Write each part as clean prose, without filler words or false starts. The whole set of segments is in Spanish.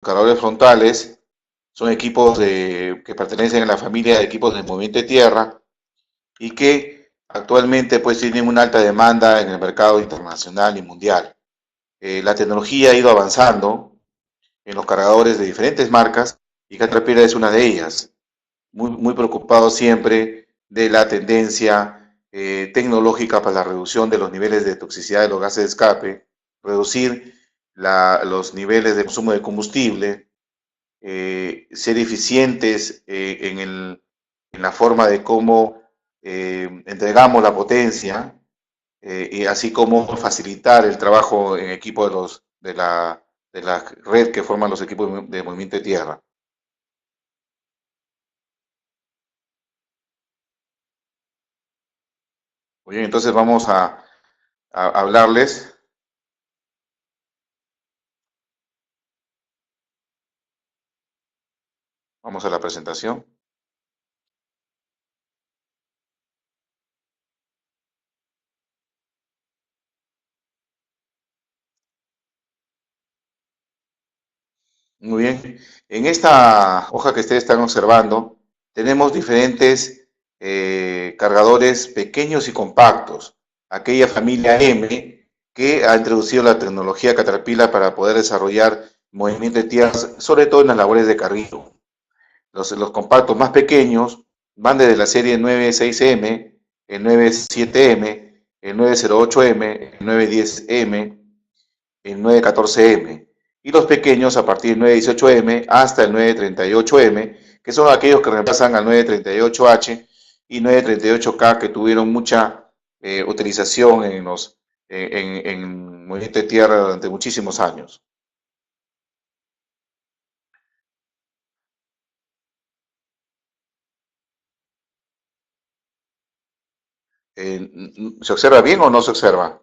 cargadores frontales son equipos que pertenecen a la familia de equipos de movimiento de tierra y que actualmente pues tienen una alta demanda en el mercado internacional y mundial. La tecnología ha ido avanzando en los cargadores de diferentes marcas y Caterpillar es una de ellas. Muy preocupado siempre de la tendencia tecnológica para la reducción de los niveles de toxicidad de los gases de escape, reducir los niveles de consumo de combustible, ser eficientes en la forma de cómo entregamos la potencia, y así como facilitar el trabajo en equipo de la red que forman los equipos de movimiento de tierra. Muy bien, entonces vamos a hablarles. Vamos a la presentación. Muy bien. En esta hoja que ustedes están observando, tenemos diferentes cargadores pequeños y compactos. Aquella familia M que ha introducido la tecnología Caterpillar para poder desarrollar movimiento de tierras, sobre todo en las labores de carril. Los compactos más pequeños van desde la serie 96M, el 97M, el 908M, el 910M, el 914M. Y los pequeños a partir del 918M hasta el 938M, que son aquellos que reemplazan al 938H y 938K, que tuvieron mucha utilización en movimiento de tierra durante muchísimos años. ¿Se observa bien o no se observa?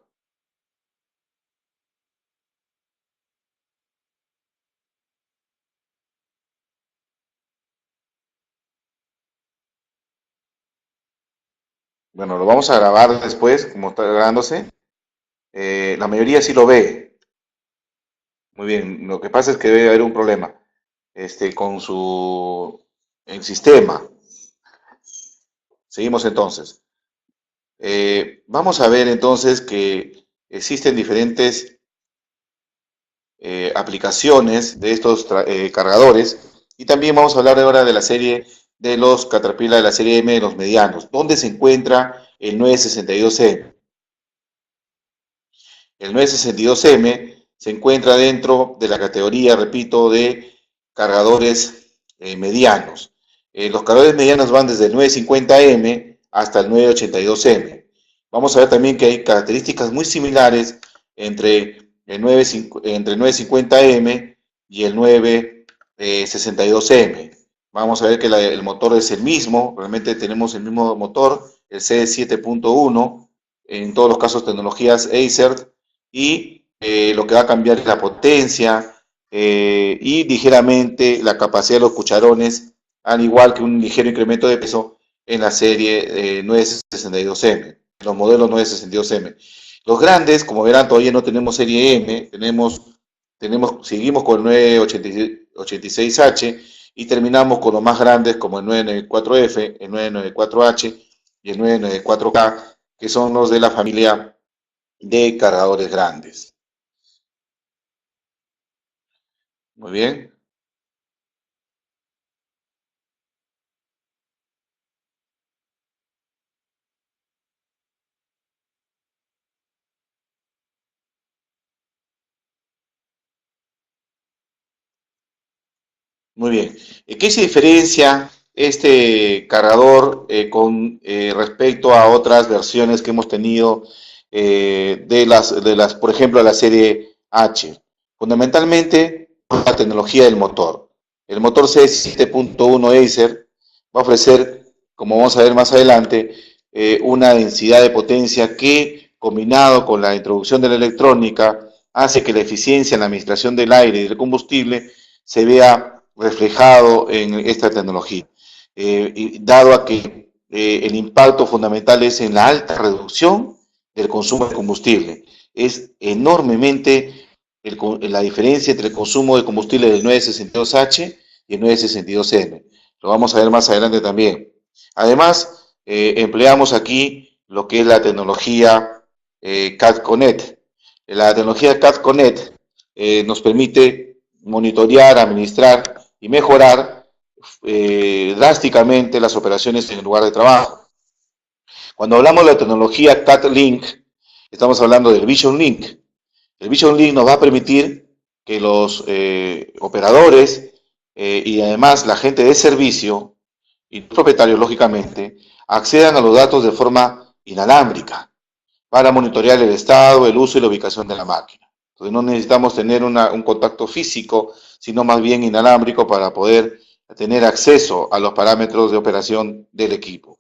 Bueno, lo vamos a grabar después, como está grabándose. La mayoría sí lo ve. Muy bien, lo que pasa es que debe haber un problema con el sistema. Seguimos entonces. Vamos a ver entonces que existen diferentes aplicaciones de estos cargadores y también vamos a hablar ahora de la serie de los Caterpillar de la serie M de los medianos. ¿Dónde se encuentra el 962M? El 962M se encuentra dentro de la categoría, repito, de cargadores medianos. Los cargadores medianos van desde el 950M hasta el 982M. Vamos a ver también que hay características muy similares entre el 950M y el 962M. Vamos a ver que el motor es el mismo, realmente tenemos el mismo motor, el C7.1, en todos los casos tecnologías Acer, y lo que va a cambiar es la potencia y ligeramente la capacidad de los cucharones, al igual que un ligero incremento de peso en la serie 962M, los modelos 962M. Los grandes, como verán, todavía no tenemos serie M, seguimos con el 986H y terminamos con los más grandes como el 994F, el 994H y el 994K, que son los de la familia de cargadores grandes. Muy bien. Muy bien. ¿Qué se diferencia este cargador con respecto a otras versiones que hemos tenido por ejemplo, la serie H? Fundamentalmente, la tecnología del motor. El motor C7.1 Acer va a ofrecer, como vamos a ver más adelante, una densidad de potencia que, combinado con la introducción de la electrónica, hace que la eficiencia en la administración del aire y del combustible se vea reflejado en esta tecnología, dado a que el impacto fundamental es en la alta reducción del consumo de combustible. Es enormemente la diferencia entre el consumo de combustible del 962H y el 962M. Lo vamos a ver más adelante también. Además, empleamos aquí lo que es la tecnología CAD Connect. La tecnología CAD Connect nos permite monitorear, administrar y mejorar drásticamente las operaciones en el lugar de trabajo. Cuando hablamos de la tecnología CAD Link, estamos hablando del Vision Link. El Vision Link nos va a permitir que los operadores y además la gente de servicio y propietarios, lógicamente, accedan a los datos de forma inalámbrica para monitorear el estado, el uso y la ubicación de la máquina. Entonces no necesitamos tener un contacto físico, sino más bien inalámbrico para poder tener acceso a los parámetros de operación del equipo.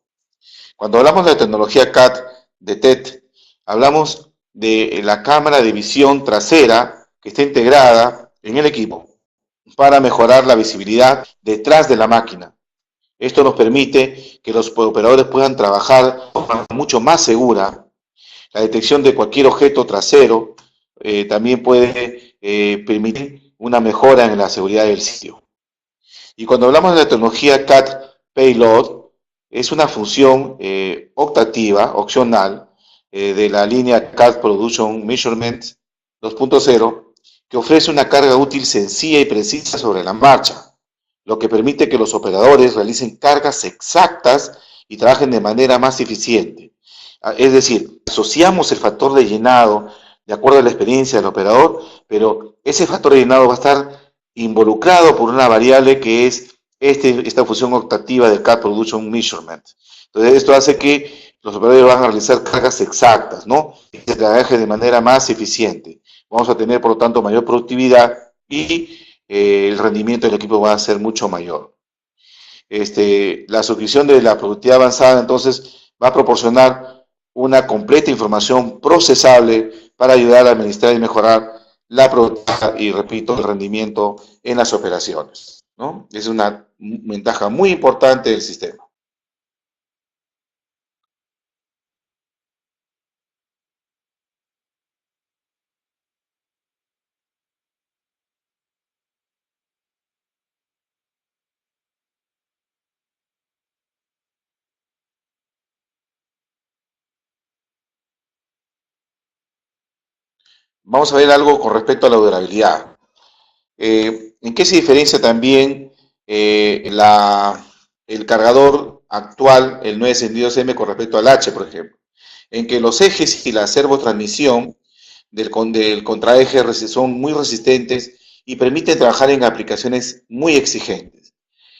Cuando hablamos de la tecnología CAD de TED, hablamos de la cámara de visión trasera que está integrada en el equipo para mejorar la visibilidad detrás de la máquina. Esto nos permite que los operadores puedan trabajar de forma mucho más segura. La detección de cualquier objeto trasero también puede permitir una mejora en la seguridad del sitio. Y cuando hablamos de la tecnología CAD Payload, es una función optativa, opcional, de la línea CAD Production Measurement 2.0, que ofrece una carga útil sencilla y precisa sobre la marcha, lo que permite que los operadores realicen cargas exactas y trabajen de manera más eficiente. Es decir, asociamos el factor de llenado de acuerdo a la experiencia del operador, pero ese factor de llenado va a estar involucrado por una variable que es esta función optativa del CAD Production Measurement. Entonces, esto hace que los operadores van a realizar cargas exactas, ¿no? Y se trabaje de manera más eficiente. Vamos a tener, por lo tanto, mayor productividad y el rendimiento del equipo va a ser mucho mayor. La suscripción de la productividad avanzada, entonces, va a proporcionar una completa información procesable para ayudar a administrar y mejorar la productividad y, repito, el rendimiento en las operaciones, ¿no? Es una ventaja muy importante del sistema. Vamos a ver algo con respecto a la durabilidad. ¿En qué se diferencia también el cargador actual, el 962M, con respecto al H, por ejemplo? En que los ejes y la servotransmisión del contraeje son muy resistentes y permiten trabajar en aplicaciones muy exigentes.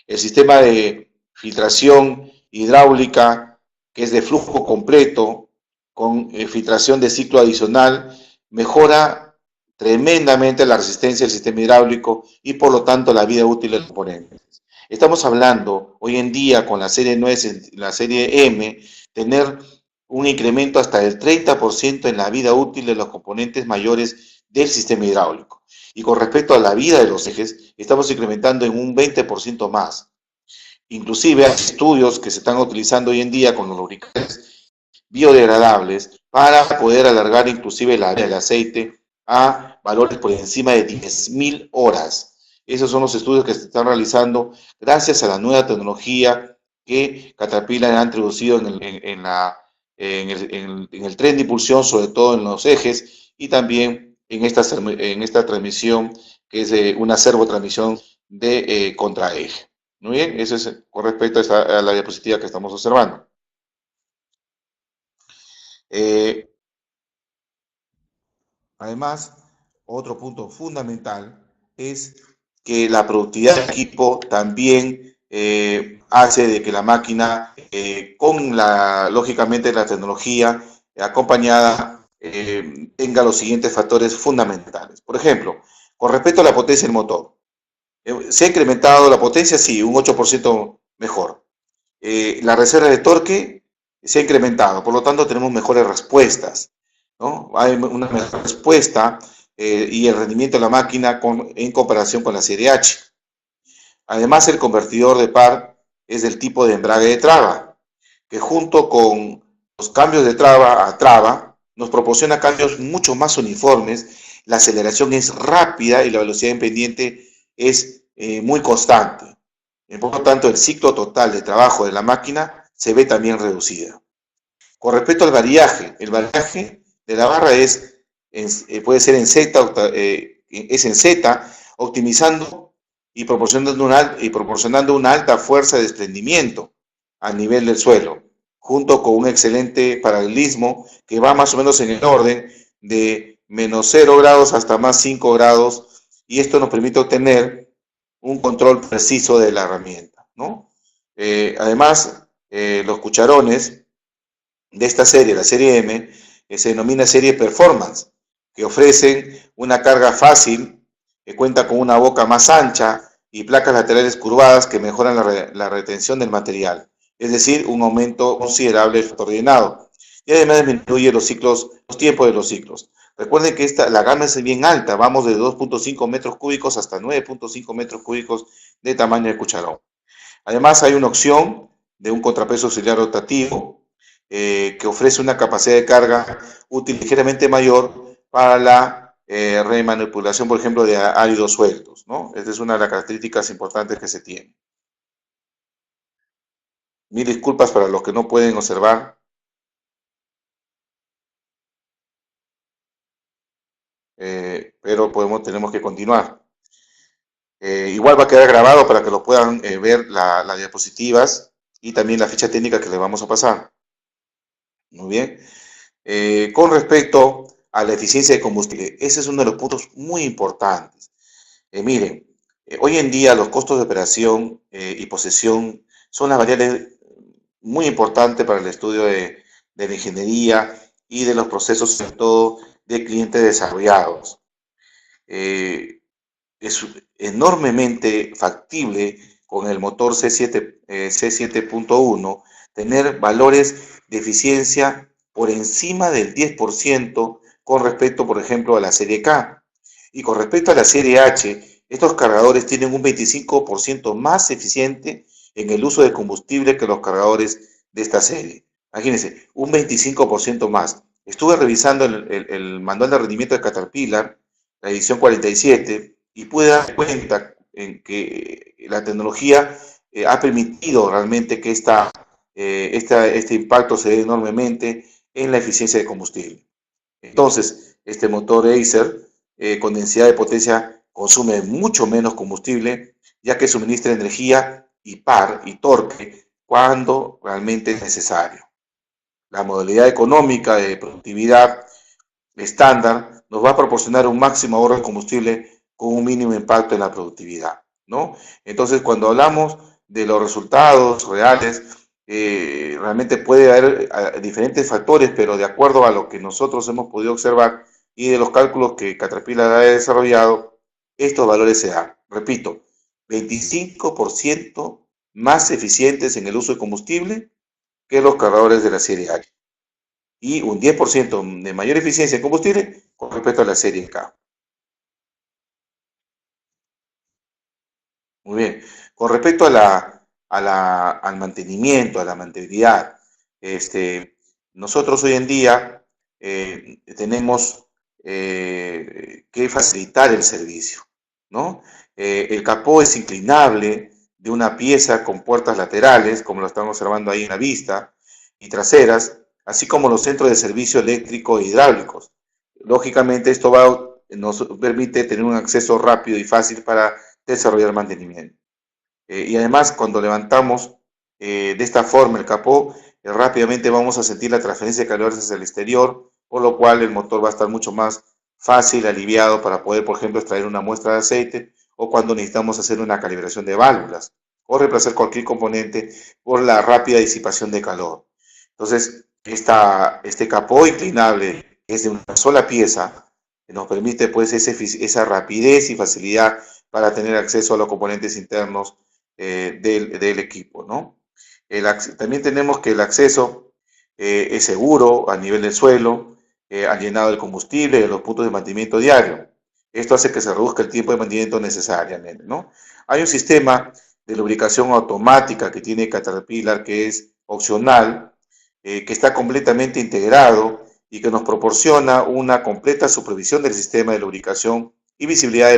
El sistema de filtración hidráulica, que es de flujo completo, con filtración de ciclo adicional, mejora tremendamente la resistencia del sistema hidráulico y por lo tanto la vida útil de los componentes. Estamos hablando hoy en día con la serie 9, la serie M, tener un incremento hasta del 30% en la vida útil de los componentes mayores del sistema hidráulico. Y con respecto a la vida de los ejes, estamos incrementando en un 20% más. Inclusive hay estudios que se están utilizando hoy en día con los lubricantes biodegradables para poder alargar inclusive la vida del aceite a valores por encima de 10.000 horas. Esos son los estudios que se están realizando gracias a la nueva tecnología que Caterpillar ha introducido en el tren de impulsión, sobre todo en los ejes, y también en esta transmisión, que es una servotransmisión de contraeje. Muy bien, eso es con respecto a la diapositiva que estamos observando. Además, otro punto fundamental es que la productividad del equipo también hace de que la máquina, lógicamente, la tecnología acompañada, tenga los siguientes factores fundamentales. Por ejemplo, con respecto a la potencia del motor, se ha incrementado la potencia, sí, un 8% mejor. La reserva de torque se ha incrementado, por lo tanto tenemos mejores respuestas, ¿no? Hay una mejor respuesta y el rendimiento de la máquina en comparación con la serie H. Además, el convertidor de par es del tipo de embrague de traba, que junto con los cambios de traba a traba nos proporciona cambios mucho más uniformes la aceleración es rápida y la velocidad en pendiente es muy constante. Por lo tanto, el ciclo total de trabajo de la máquina se ve también reducida. Con respecto al variaje, el variaje de la barra puede ser en Z, es en Z, optimizando y proporcionando una alta fuerza de desprendimiento a nivel del suelo, junto con un excelente paralelismo que va más o menos en el orden de menos 0 grados hasta más 5 grados, y esto nos permite obtener un control preciso de la herramienta, ¿no? Además, los cucharones de esta serie, la serie M, se denomina serie Performance, que ofrecen una carga fácil, que cuenta con una boca más ancha y placas laterales curvadas que mejoran la retención del material, es decir, un aumento considerable del factor llenado. Y además disminuye los tiempos de los ciclos. Recuerden que la gama es bien alta, vamos de 2.5 metros cúbicos hasta 9.5 metros cúbicos de tamaño de cucharón. Además hay una opción de un contrapeso auxiliar rotativo que ofrece una capacidad de carga útil ligeramente mayor para la remanipulación, por ejemplo, de áridos sueltos, ¿no? Esta es una de las características importantes que se tiene. Mil disculpas para los que no pueden observar. Pero tenemos que continuar. Igual va a quedar grabado para que lo puedan ver las diapositivas y también la ficha técnica que les vamos a pasar. Muy bien. Con respecto a la eficiencia de combustible, ese es uno de los puntos muy importantes. Miren, hoy en día los costos de operación y posesión son las variables muy importantes para el estudio de la ingeniería y de los procesos, sobre todo de clientes desarrollados. Es enormemente factible con el motor C7.1 tener valores de eficiencia por encima del 10% con respecto, por ejemplo, a la serie K. Y con respecto a la serie H, estos cargadores tienen un 25% más eficiente en el uso de combustible que los cargadores de esta serie. Imagínense, un 25% más. Estuve revisando el manual de rendimiento de Caterpillar, la edición 47, y pude dar cuenta en que la tecnología ha permitido realmente que este impacto se dé enormemente en la eficiencia de combustible. Entonces, este motor Acer con densidad de potencia consume mucho menos combustible, ya que suministra energía y par y torque cuando realmente es necesario. La modalidad económica de productividad estándar nos va a proporcionar un máximo ahorro de combustible con un mínimo impacto en la productividad, ¿no? Entonces, cuando hablamos de los resultados reales, realmente puede haber diferentes factores, pero de acuerdo a lo que nosotros hemos podido observar y de los cálculos que Caterpillar ha desarrollado, estos valores se dan, repito, 25% más eficientes en el uso de combustible que los cargadores de la serie H y un 10% de mayor eficiencia en combustible con respecto a la serie K. Muy bien. Con respecto al mantenimiento, a la mantenibilidad, nosotros hoy en día tenemos que facilitar el servicio, ¿no? El capó es inclinable de una pieza con puertas laterales, como lo estamos observando ahí en la vista, y traseras, así como los centros de servicio eléctrico e hidráulicos. Lógicamente, nos permite tener un acceso rápido y fácil para desarrollar mantenimiento. Y además, cuando levantamos de esta forma el capó, rápidamente vamos a sentir la transferencia de calor hacia el exterior, por lo cual el motor va a estar mucho más fácil, aliviado para poder, por ejemplo, extraer una muestra de aceite o cuando necesitamos hacer una calibración de válvulas o reemplazar cualquier componente por la rápida disipación de calor. Entonces, este capó inclinable es de una sola pieza, que nos permite pues esa rapidez y facilidad para tener acceso a los componentes internos del equipo, ¿no? También tenemos que el acceso es seguro a nivel del suelo, al llenado del combustible y a los puntos de mantenimiento diario. Esto hace que se reduzca el tiempo de mantenimiento necesariamente, ¿no? Hay un sistema de lubricación automática que tiene Caterpillar que es opcional, que está completamente integrado y que nos proporciona una completa supervisión del sistema de lubricación y visibilidad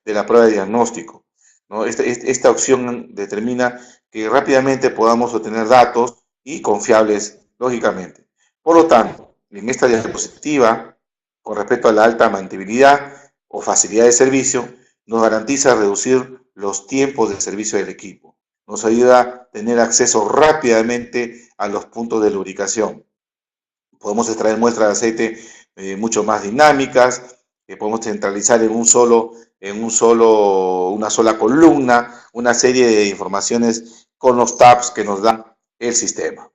de la prueba de diagnóstico, ¿no? Esta opción determina que rápidamente podamos obtener datos y confiables, lógicamente. Por lo tanto, en esta diapositiva, con respecto a la alta mantenibilidad o facilidad de servicio, nos garantiza reducir los tiempos de servicio del equipo. Nos ayuda a tener acceso rápidamente a los puntos de lubricación. Podemos extraer muestras de aceite mucho más dinámicas, podemos centralizar una sola columna, una serie de informaciones con los tabs que nos da el sistema.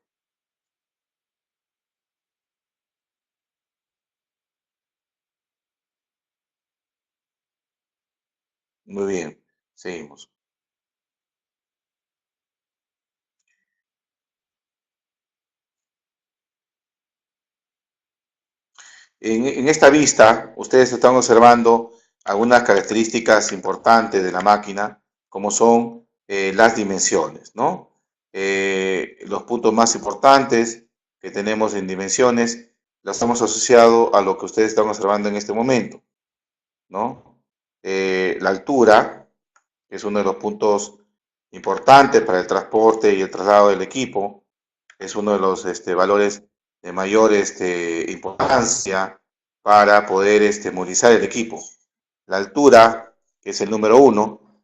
Muy bien, seguimos. En esta vista, ustedes están observando algunas características importantes de la máquina, como son las dimensiones, ¿no? Los puntos más importantes que tenemos en dimensiones los hemos asociado a lo que ustedes están observando en este momento, ¿no? La altura, que es uno de los puntos importantes para el transporte y el traslado del equipo, es uno de los valores de mayor importancia para poder movilizar el equipo. La altura, que es el número 1,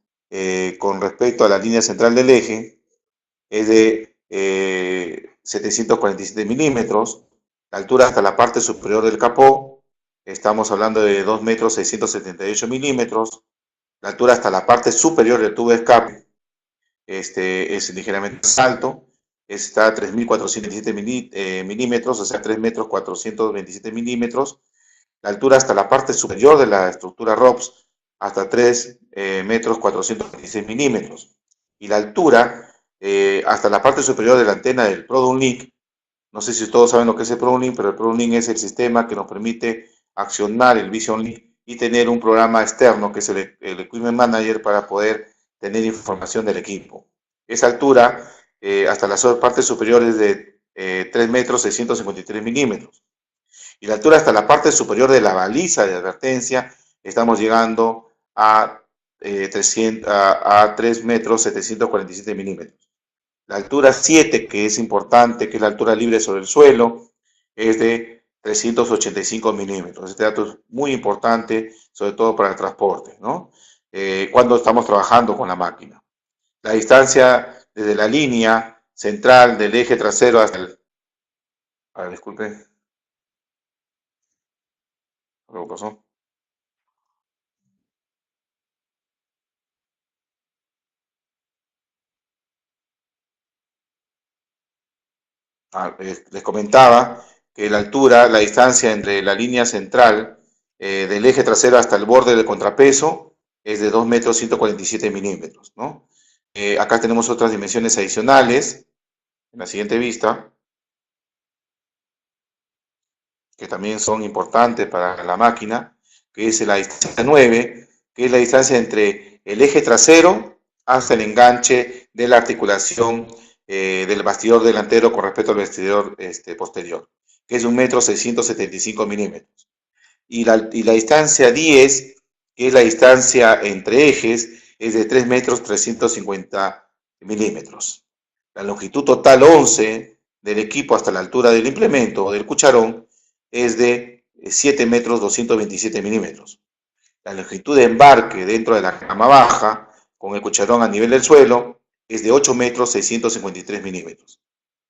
con respecto a la línea central del eje, es de 747 milímetros. La altura hasta la parte superior del capó, estamos hablando de 2 metros 678 milímetros. La altura hasta la parte superior del tubo de escape es ligeramente más alto, está a 3.427 milímetros, o sea, 3 metros 427 milímetros. La altura hasta la parte superior de la estructura ROPS, hasta 3 metros 426 milímetros. Y la altura hasta la parte superior de la antena del ProDownlink. No sé si todos saben lo que es el ProDownlink, pero el ProDownlink es el sistema que nos permite accionar el Vision Link y tener un programa externo que es el Equipment Manager para poder tener información del equipo. Esa altura hasta las partes superiores de 3 metros 653 milímetros. Y la altura hasta la parte superior de la baliza de advertencia, estamos llegando a 3 metros 747 milímetros. La altura 7, que es importante, que es la altura libre sobre el suelo, es de 385 milímetros. Este dato es muy importante, sobre todo para el transporte, ¿no? Cuando estamos trabajando con la máquina. La distancia desde la línea central del eje trasero hasta el... A ver, disculpe. ¿Algo pasó? Les comentaba que la altura, la distancia entre la línea central del eje trasero hasta el borde del contrapeso es de 2 metros 147 milímetros, ¿no? Acá tenemos otras dimensiones adicionales en la siguiente vista, que también son importantes para la máquina, que es la distancia 9, que es la distancia entre el eje trasero hasta el enganche de la articulación del bastidor delantero con respecto al bastidor posterior, que es 1 metro 675 milímetros. Y la distancia 10, que es la distancia entre ejes, es de 3 metros 350 milímetros. La longitud total 11 del equipo hasta la altura del implemento o del cucharón es de 7 metros 227 milímetros. La longitud de embarque dentro de la cama baja, con el cucharón a nivel del suelo, es de 8 metros 653 milímetros.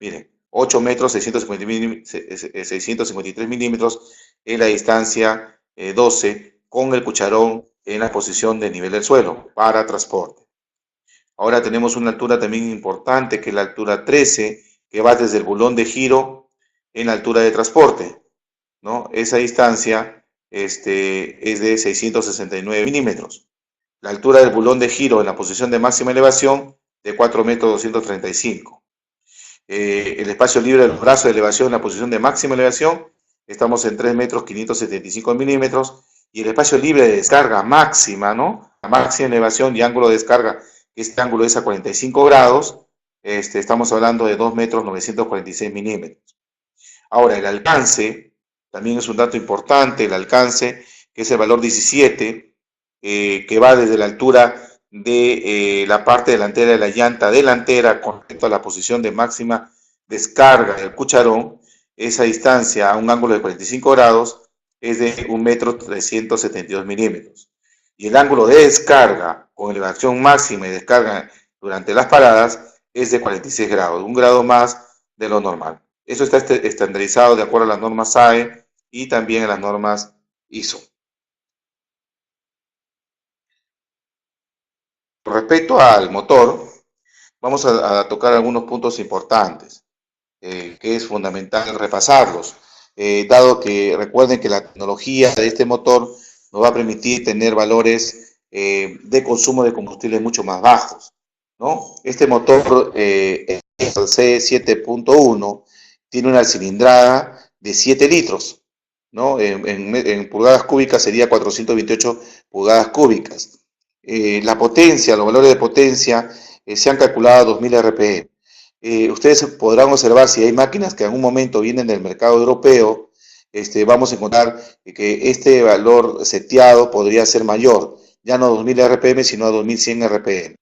Miren, 8 metros 653 milímetros es la distancia 12 con el cucharón en la posición de nivel del suelo para transporte. Ahora tenemos una altura también importante, que es la altura 13, que va desde el bulón de giro en la altura de transporte, ¿no? Esa distancia es de 669 milímetros. La altura del bulón de giro en la posición de máxima elevación de 4 metros 235. El espacio libre de los brazos de elevación en la posición de máxima elevación, estamos en 3 metros 575 milímetros. Y el espacio libre de descarga máxima, ¿no? La máxima elevación y ángulo de descarga, este ángulo es a 45 grados, estamos hablando de 2 metros 946 milímetros. Ahora, el alcance también es un dato importante el alcance, que es el valor 17, que va desde la altura de la parte delantera de la llanta delantera con respecto a la posición de máxima descarga del cucharón. Esa distancia a un ángulo de 45 grados es de 1,372 milímetros. Y el ángulo de descarga con elevación máxima y descarga durante las paradas es de 46 grados, un grado más de lo normal. Eso está estandarizado de acuerdo a las normas SAE y también a las normas ISO. Con respecto al motor, vamos a tocar algunos puntos importantes, que es fundamental repasarlos, dado que recuerden que la tecnología de este motor nos va a permitir tener valores de consumo de combustible mucho más bajos, ¿no? Este motor C7.1 tiene una cilindrada de 7 litros, ¿no? En pulgadas cúbicas sería 428 pulgadas cúbicas. La potencia, los valores de potencia se han calculado a 2000 RPM. Ustedes podrán observar si hay máquinas que en algún momento vienen del mercado europeo, vamos a encontrar que este valor seteado podría ser mayor, ya no a 2000 RPM, sino a 2100 RPM.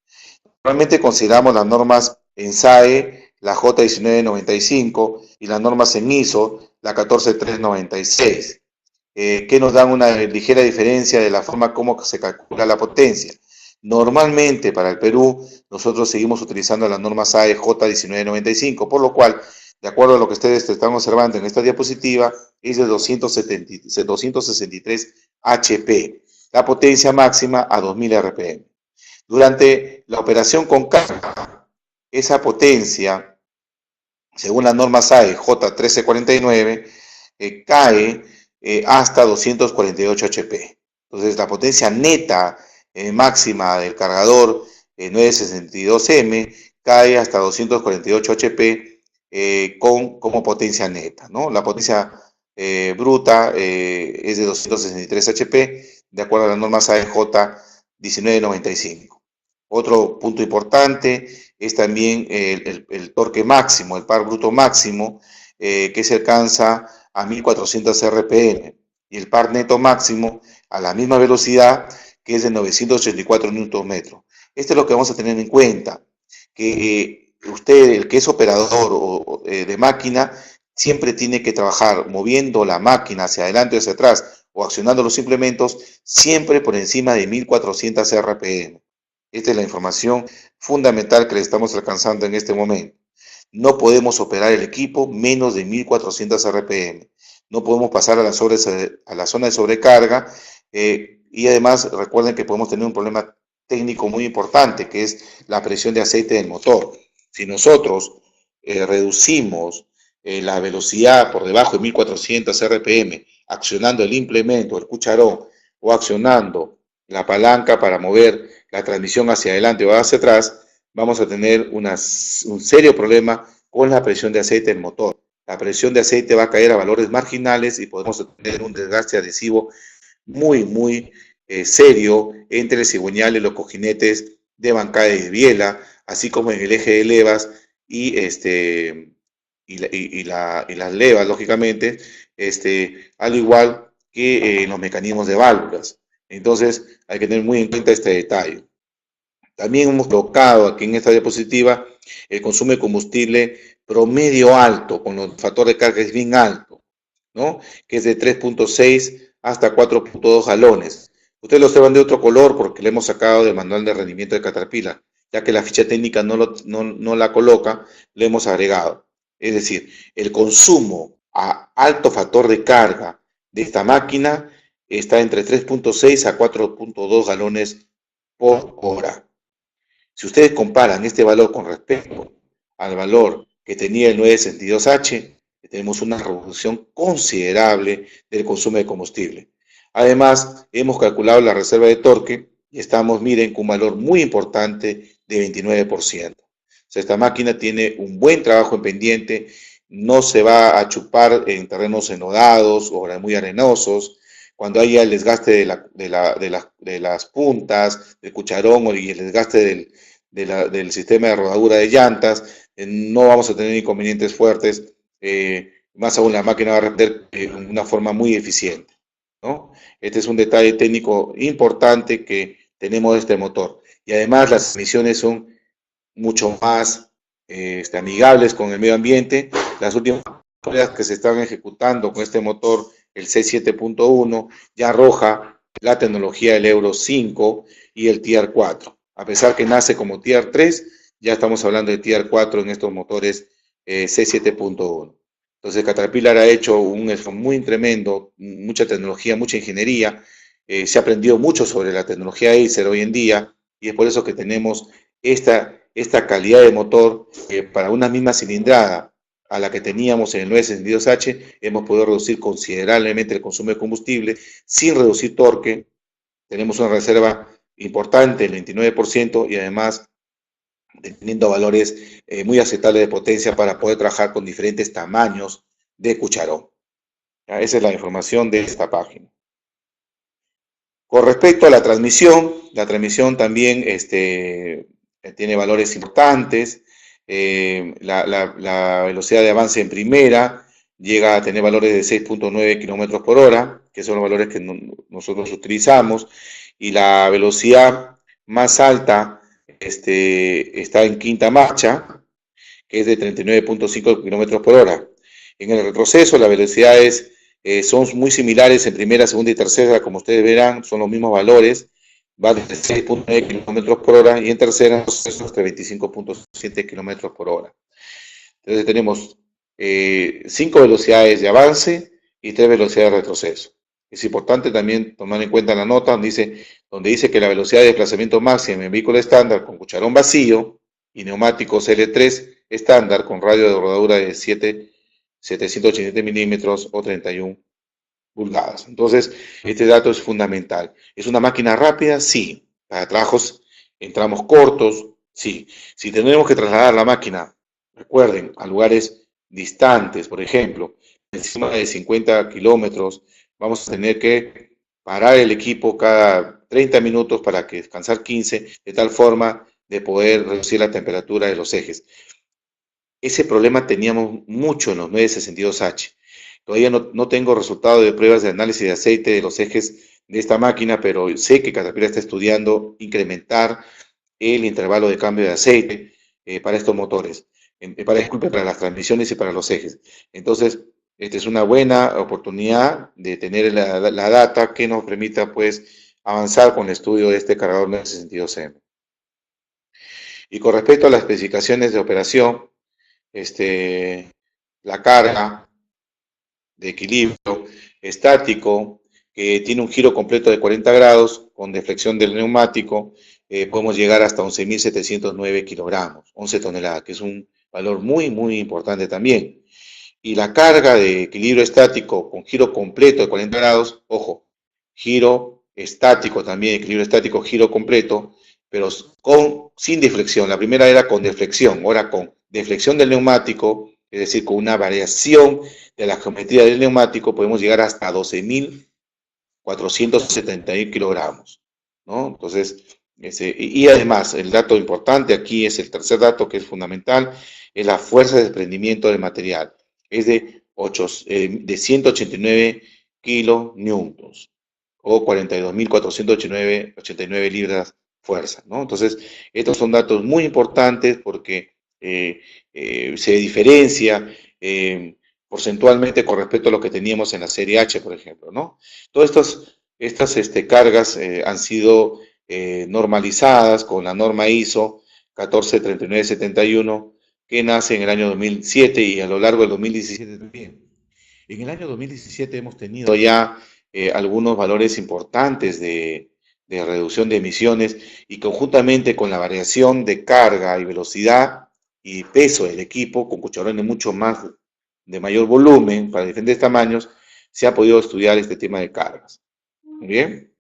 Normalmente consideramos las normas en SAE, la J1995, y las normas en ISO, la 14396, que nos dan una ligera diferencia de la forma como se calcula la potencia. Normalmente para el Perú nosotros seguimos utilizando la norma SAE J1995, por lo cual, de acuerdo a lo que ustedes están observando en esta diapositiva, es de 263 HP, la potencia máxima a 2000 RPM. Durante la operación con carga, esa potencia, según la norma SAE J1349, cae hasta 248 HP. Entonces, la potencia neta máxima del cargador 962M cae hasta 248 HP como potencia neta, ¿no? La potencia bruta es de 263 HP, de acuerdo a la norma SAE J1995. Otro punto importante es también el torque máximo, el par bruto máximo, que se alcanza a 1400 RPM, y el par neto máximo a la misma velocidad, que es de 984 Nm. Esto es lo que vamos a tener en cuenta, que usted, el que es operador de máquina, siempre tiene que trabajar moviendo la máquina hacia adelante o hacia atrás, o accionando los implementos, siempre por encima de 1400 RPM. Esta es la información fundamental que le estamos alcanzando en este momento. No podemos operar el equipo menos de 1400 RPM. No podemos pasar a la zona de sobrecarga, y además recuerden que podemos tener un problema técnico muy importante, que es la presión de aceite del motor. Si nosotros reducimos la velocidad por debajo de 1400 RPM, accionando el implemento, el cucharón, o accionando la palanca para mover la transmisión hacia adelante o hacia atrás, vamos a tener un serio problema con la presión de aceite del motor. La presión de aceite va a caer a valores marginales y podemos tener un desgaste adhesivo muy serio entre el cigüeñal y los cojinetes de bancada y de biela, así como en el eje de levas y las levas, lógicamente, al igual que en los mecanismos de válvulas. Entonces hay que tener muy en cuenta este detalle. También hemos colocado aquí en esta diapositiva el consumo de combustible promedio alto, con el factor de carga es bien alto, ¿no? Que es de 3.6 hasta 4.2 galones. Ustedes lo observan de otro color porque le hemos sacado del manual de rendimiento de Caterpillar, ya que la ficha técnica no la coloca, le hemos agregado. Es decir, el consumo a alto factor de carga de esta máquina está entre 3.6 a 4.2 galones por hora. Si ustedes comparan este valor con respecto al valor que tenía el 962H, tenemos una reducción considerable del consumo de combustible. Además, hemos calculado la reserva de torque y estamos, miren, con un valor muy importante de 29%. O sea, esta máquina tiene un buen trabajo en pendiente, no se va a chupar en terrenos enlodados o muy arenosos. Cuando haya el desgaste de las puntas, del cucharón y el desgaste del sistema de rodadura de llantas, no vamos a tener inconvenientes fuertes Más aún, la máquina va a responder de una forma muy eficiente, ¿no? Este es un detalle técnico importante que tenemos de este motor. Y además las emisiones son mucho más amigables con el medio ambiente. Las últimas pruebas que se están ejecutando con este motor, el C7.1, ya arroja la tecnología del Euro 5 y el Tier 4. A pesar que nace como Tier 3, ya estamos hablando de Tier 4 en estos motores C7.1. Entonces Caterpillar ha hecho un esfuerzo muy tremendo, mucha tecnología, mucha ingeniería. Se ha aprendido mucho sobre la tecnología Acer hoy en día y es por eso que tenemos esta calidad de motor para una misma cilindrada a la que teníamos en el 962H, hemos podido reducir considerablemente el consumo de combustible sin reducir torque. Tenemos una reserva importante, el 29%, y además teniendo valores muy aceptables de potencia para poder trabajar con diferentes tamaños de cucharón. ¿Ya? Esa es la información de esta página. Con respecto a la transmisión también tiene valores importantes. La velocidad de avance en primera llega a tener valores de 6.9 kilómetros por hora, que son los valores que nosotros utilizamos, y la velocidad más alta está en quinta marcha, que es de 39.5 kilómetros por hora. En el retroceso, las velocidades son muy similares en primera, segunda y tercera, como ustedes verán, son los mismos valores, va desde 6.9 kilómetros por hora y en tercera hasta 25.7 kilómetros por hora. Entonces tenemos 5 velocidades de avance y 3 velocidades de retroceso. Es importante también tomar en cuenta la nota donde dice que la velocidad de desplazamiento máxima en vehículo estándar con cucharón vacío y neumáticos L3 estándar con radio de rodadura de 787 milímetros o 31 pulgadas. Entonces, este dato es fundamental. ¿Es una máquina rápida? Sí. Para trabajos en tramos cortos, sí. Si tenemos que trasladar la máquina, recuerden, a lugares distantes, por ejemplo, encima de 50 kilómetros, vamos a tener que parar el equipo cada 30 minutos para que descansar 15, de tal forma de poder reducir la temperatura de los ejes. Ese problema teníamos mucho en los 962H. Todavía no tengo resultado de pruebas de análisis de aceite de los ejes de esta máquina, pero sé que Caterpillar está estudiando incrementar el intervalo de cambio de aceite para estos motores, para las transmisiones y para los ejes. Entonces, esta es una buena oportunidad de tener la data que nos permita pues avanzar con el estudio de este cargador 962M. Y con respecto a las especificaciones de operación, la carga de equilibrio estático, que tiene un giro completo de 40 grados con deflexión del neumático, podemos llegar hasta 11.709 kilogramos, 11 toneladas, que es un valor muy, muy importante también. Y la carga de equilibrio estático con giro completo de 40 grados, ojo, giro estático también, equilibrio estático, giro completo, pero sin deflexión. La primera era con deflexión, ahora con deflexión del neumático, es decir, con una variación de la geometría del neumático, podemos llegar hasta 12.471 kilogramos, ¿no? Entonces, y además, el dato importante aquí es el tercer dato que es fundamental, es la fuerza de desprendimiento del material. Es de 189 kilonewtons o 42.489 libras fuerza, ¿no? Entonces, estos son datos muy importantes porque se diferencia porcentualmente con respecto a lo que teníamos en la serie H, por ejemplo, ¿no? Todas estas cargas han sido normalizadas con la norma ISO 143971 que nace en el año 2007 y a lo largo del 2017 también. En el año 2017 hemos tenido ya algunos valores importantes de reducción de emisiones y conjuntamente con la variación de carga y velocidad y peso del equipo, con cucharones mucho más de mayor volumen para diferentes tamaños, se ha podido estudiar este tema de cargas. Muy bien.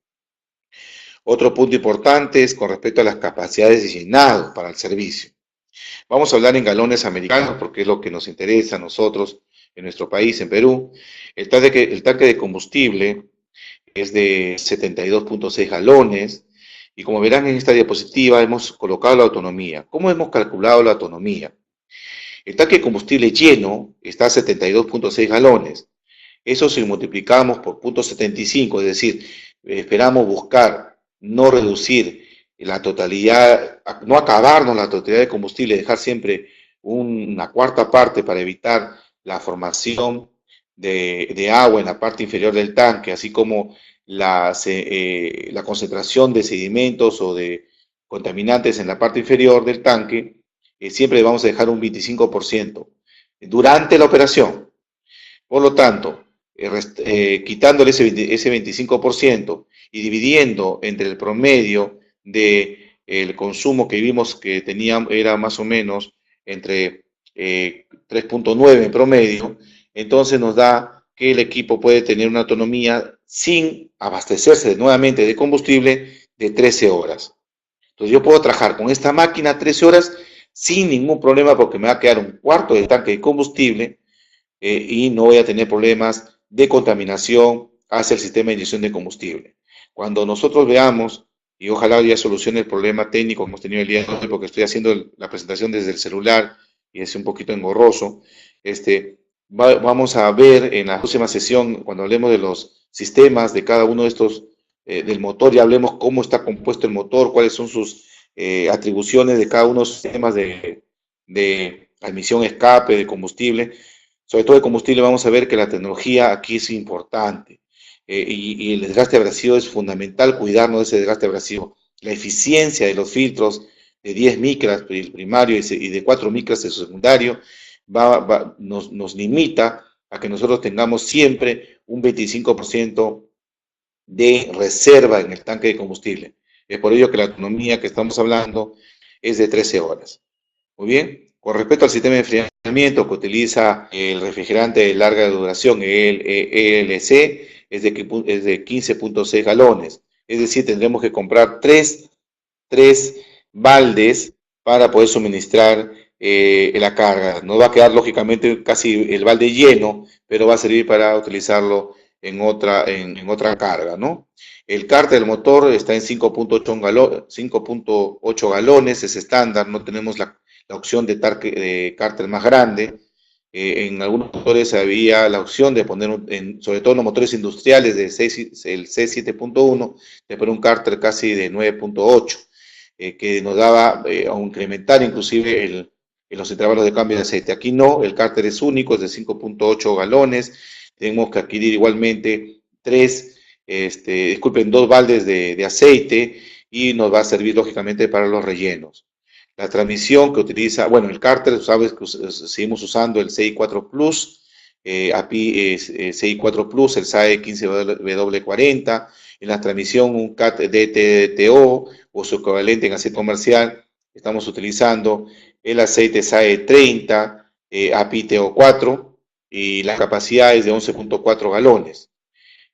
Otro punto importante es con respecto a las capacidades de llenado para el servicio. Vamos a hablar en galones americanos porque es lo que nos interesa a nosotros en nuestro país, en Perú. El tanque de combustible es de 72.6 galones y como verán en esta diapositiva hemos colocado la autonomía. ¿Cómo hemos calculado la autonomía? El tanque de combustible lleno está a 72.6 galones. Eso si multiplicamos por 0.75, es decir, esperamos buscar no reducir la totalidad, no acabarnos la totalidad de combustible, dejar siempre una cuarta parte para evitar la formación de agua en la parte inferior del tanque, así como la concentración de sedimentos o de contaminantes en la parte inferior del tanque, siempre vamos a dejar un 25% durante la operación. Por lo tanto, quitándole ese 25% y dividiendo entre el promedio del consumo que vimos que tenía, era más o menos entre 3.9 en promedio, entonces nos da que el equipo puede tener una autonomía sin abastecerse nuevamente de combustible de 13 horas. Entonces yo puedo trabajar con esta máquina 13 horas sin ningún problema porque me va a quedar un cuarto de tanque de combustible y no voy a tener problemas de contaminación hacia el sistema de inyección de combustible. Cuando nosotros veamos, y ojalá ya solucione el problema técnico que hemos tenido el día de hoy, porque estoy haciendo la presentación desde el celular y es un poquito engorroso, vamos a ver en la próxima sesión, cuando hablemos de los sistemas de cada uno de estos, del motor, ya hablemos cómo está compuesto el motor, cuáles son sus atribuciones de cada uno de los sistemas de admisión, escape, de combustible. Sobre todo de combustible, vamos a ver que la tecnología aquí es importante y el desgaste abrasivo es fundamental, cuidarnos de ese desgaste abrasivo. La eficiencia de los filtros de 10 micras el primario y de 4 micras el secundario nos limita a que nosotros tengamos siempre un 25% de reserva en el tanque de combustible. Es por ello que la autonomía que estamos hablando es de 13 horas. Muy bien. Con respecto al sistema de enfriamiento que utiliza el refrigerante de larga duración, el ELC, es de 15.6 galones. Es decir, tendremos que comprar tres baldes para poder suministrar la carga. Nos va a quedar lógicamente casi el balde lleno, pero va a servir para utilizarlo en otra carga, ¿no? El cárter del motor está en 5.8 galones, es estándar, no tenemos la opción de cárter más grande. En algunos motores había la opción de poner, sobre todo en los motores industriales el C7.1, de poner un cárter casi de 9.8, que nos daba a incrementar inclusive en los intervalos de cambio de aceite. Aquí no, el cárter es único, es de 5.8 galones. Tenemos que adquirir igualmente dos baldes de aceite y nos va a servir lógicamente para los rellenos. La transmisión que utiliza, bueno, el cárter, sabes que seguimos usando el CI4 Plus, API CI4 Plus, el SAE 15W40, en la transmisión un CAT DTO o su equivalente en aceite comercial, estamos utilizando el aceite SAE 30, API TO4, y la capacidad es de 11.4 galones.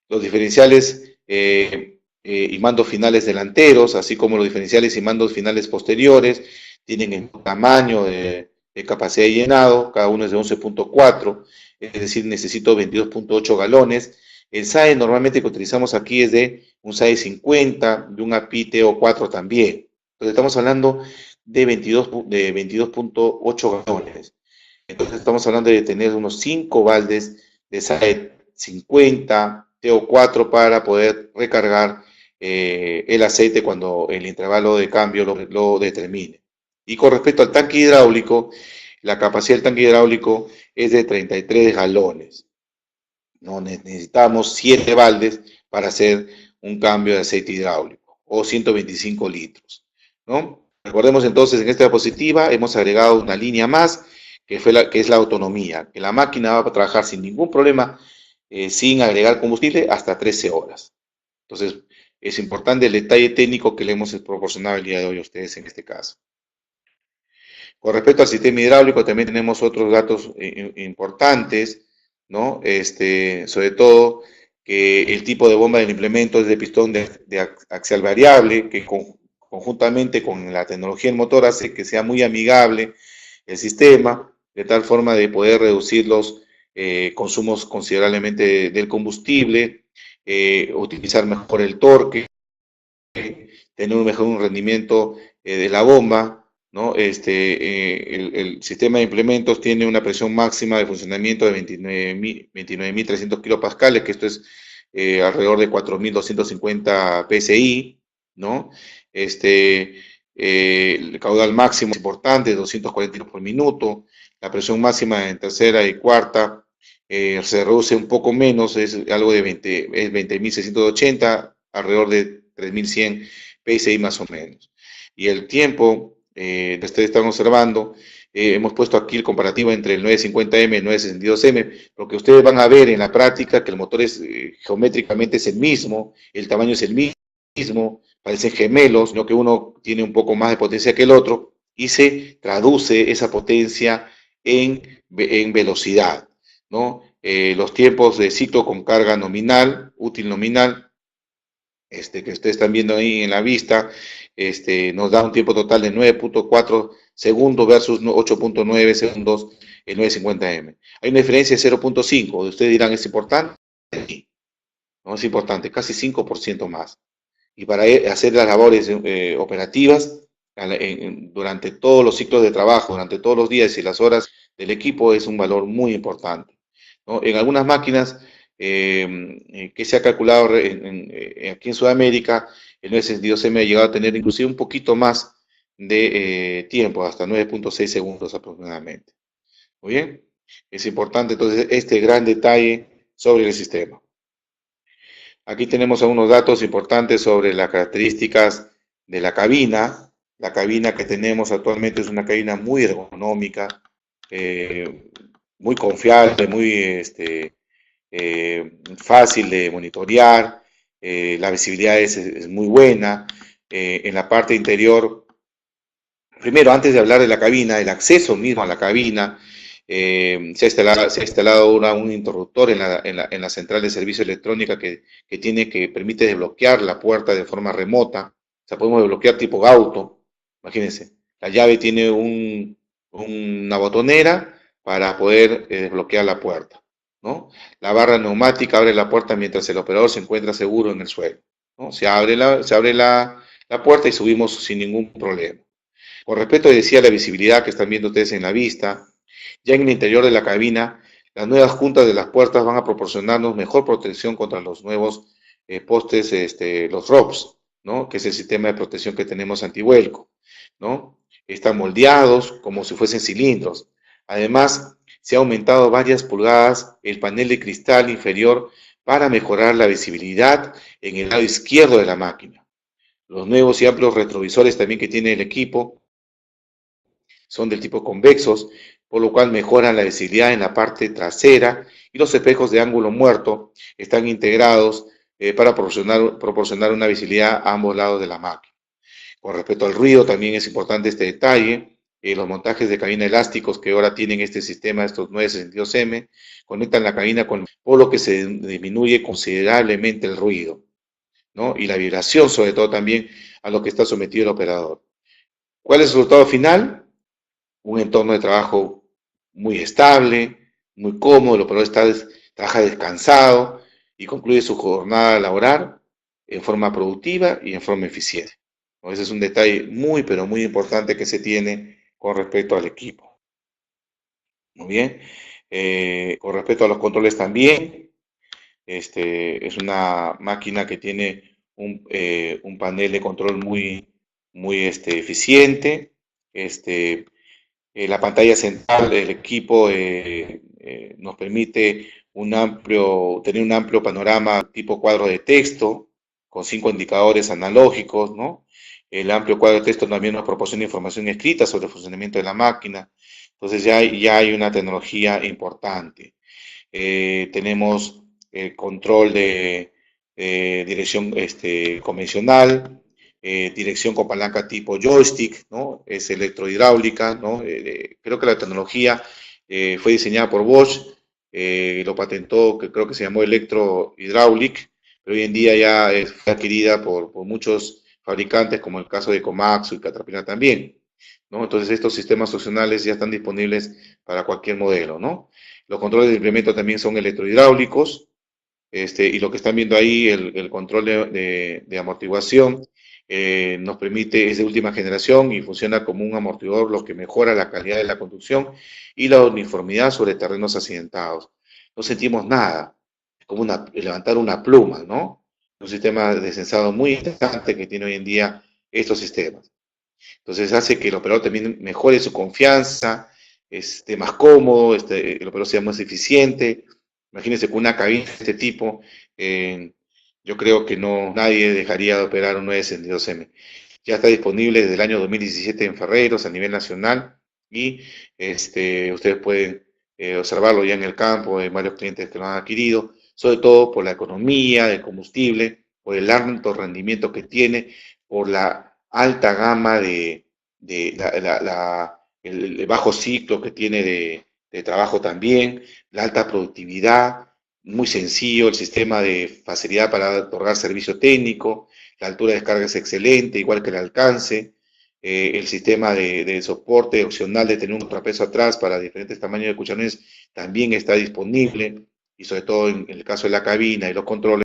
Los diferenciales y mandos finales delanteros, así como los diferenciales y mandos finales posteriores, tienen el tamaño de capacidad de llenado, cada uno es de 11.4, es decir, necesito 22.8 galones. El SAE normalmente que utilizamos aquí es de un SAE 50, de un API TO4 también. Entonces estamos hablando de 22.8 galones. Entonces estamos hablando de tener unos 5 baldes de SAE 50, TO4 para poder recargar el aceite cuando el intervalo de cambio lo determine. Y con respecto al tanque hidráulico, la capacidad del tanque hidráulico es de 33 galones. No necesitamos 7 baldes para hacer un cambio de aceite hidráulico o 125 litros, ¿no? Recordemos entonces, en esta diapositiva hemos agregado una línea más que es la autonomía, que la máquina va a trabajar sin ningún problema, sin agregar combustible hasta 13 horas. Entonces, es importante el detalle técnico que le hemos proporcionado el día de hoy a ustedes en este caso. Con respecto al sistema hidráulico, también tenemos otros datos importantes, ¿no? Sobre todo que el tipo de bomba del implemento es de pistón de axial variable, que conjuntamente con la tecnología del motor hace que sea muy amigable el sistema, de tal forma de poder reducir los consumos considerablemente del combustible, utilizar mejor el torque, tener un mejor rendimiento de la bomba, ¿no? El sistema de implementos tiene una presión máxima de funcionamiento de 29.300 kilopascales, que esto es alrededor de 4.250 psi, ¿no? El caudal máximo es importante, 240 litros por minuto. La presión máxima en tercera y cuarta se reduce un poco menos, es algo de 20.680, alrededor de 3.100 psi más o menos. Y el tiempo que ustedes están observando, hemos puesto aquí el comparativo entre el 950M y el 962M, porque ustedes van a ver en la práctica que el motor es geométricamente es el mismo, el tamaño es el mismo, parecen gemelos, sino que uno tiene un poco más de potencia que el otro, y se traduce esa potencia en velocidad, ¿no? Los tiempos de ciclo con carga nominal, útil nominal, que ustedes están viendo ahí en la vista, nos da un tiempo total de 9.4 segundos versus 8.9 segundos el 950M. Hay una diferencia de 0.5, ustedes dirán, ¿es importante? Sí, no es importante, casi 5% más. Y para hacer las labores operativas durante todos los ciclos de trabajo, durante todos los días y las horas del equipo es un valor muy importante, ¿no? En algunas máquinas que se ha calculado aquí en Sudamérica, el 962M ha llegado a tener inclusive un poquito más de tiempo, hasta 9.6 segundos aproximadamente. Muy bien, es importante entonces este gran detalle sobre el sistema. Aquí tenemos algunos datos importantes sobre las características de la cabina. La cabina que tenemos actualmente es una cabina muy ergonómica, muy confiable, muy fácil de monitorear, la visibilidad es muy buena. En la parte interior, primero, antes de hablar de la cabina, el acceso mismo a la cabina, se ha instalado un interruptor en la central de servicio electrónica que permite desbloquear la puerta de forma remota. O sea, podemos desbloquear tipo auto. Imagínense, la llave tiene una botonera para poder desbloquear la puerta, ¿no? La barra neumática abre la puerta mientras el operador se encuentra seguro en el suelo, ¿no? Se abre la puerta y subimos sin ningún problema. Con respecto, decía, a la visibilidad que están viendo ustedes en la vista, ya en el interior de la cabina, las nuevas juntas de las puertas van a proporcionarnos mejor protección contra los nuevos postes, los ROPS, ¿no? Que es el sistema de protección que tenemos antivuelco, ¿no? Están moldeados como si fuesen cilindros. Además, se ha aumentado varias pulgadas el panel de cristal inferior para mejorar la visibilidad en el lado izquierdo de la máquina. Los nuevos y amplios retrovisores también que tiene el equipo son del tipo convexos, por lo cual mejoran la visibilidad en la parte trasera, y los espejos de ángulo muerto están integrados para proporcionar una visibilidad a ambos lados de la máquina. Con respecto al ruido, también es importante este detalle. Los montajes de cabina elásticos que ahora tienen este sistema, estos 962M, conectan la cabina por lo que se disminuye considerablemente el ruido, ¿no? Y la vibración, sobre todo, también a lo que está sometido el operador. ¿Cuál es el resultado final? Un entorno de trabajo muy estable, muy cómodo, el operador trabaja descansado y concluye su jornada laboral en forma productiva y en forma eficiente. Ese es un detalle muy, pero muy importante que se tiene con respecto al equipo. Muy bien. Con respecto a los controles también, es una máquina que tiene un panel de control muy eficiente. La pantalla central del equipo nos permite tener un amplio panorama tipo cuadro de texto con 5 indicadores analógicos, ¿no? El amplio cuadro de texto también nos proporciona información escrita sobre el funcionamiento de la máquina. Entonces ya hay una tecnología importante. Tenemos el control de dirección convencional, dirección con palanca tipo joystick, ¿no? Es electrohidráulica, ¿no? Creo que la tecnología fue diseñada por Bosch, lo patentó, que creo que se llamó Electrohydraulic, pero hoy en día ya fue adquirida por muchos fabricantes, como el caso de Komatsu y Caterpillar también, ¿no? Entonces estos sistemas opcionales ya están disponibles para cualquier modelo, ¿no? Los controles de implemento también son electrohidráulicos, y lo que están viendo ahí, el control de amortiguación, nos permite, es de última generación y funciona como un amortiguador, lo que mejora la calidad de la conducción y la uniformidad sobre terrenos accidentados. No sentimos nada, es como levantar una pluma, ¿no? Un sistema de sensado muy interesante que tiene hoy en día estos sistemas. Entonces hace que el operador también mejore su confianza, esté más cómodo, el operador sea más eficiente. Imagínense con una cabina de este tipo, eh, yo creo que no nadie dejaría de operar un 962M. Ya está disponible desde el año 2017 en Ferreros a nivel nacional y ustedes pueden observarlo ya en el campo, hay varios clientes que lo han adquirido, sobre todo por la economía del combustible, por el alto rendimiento que tiene, por la alta gama el bajo ciclo que tiene de trabajo también, la alta productividad, muy sencillo el sistema de facilidad para otorgar servicio técnico, la altura de descarga es excelente, igual que el alcance, el sistema de soporte opcional de tener un contrapeso atrás para diferentes tamaños de cucharones también está disponible, y sobre todo en el caso de la cabina y los controles,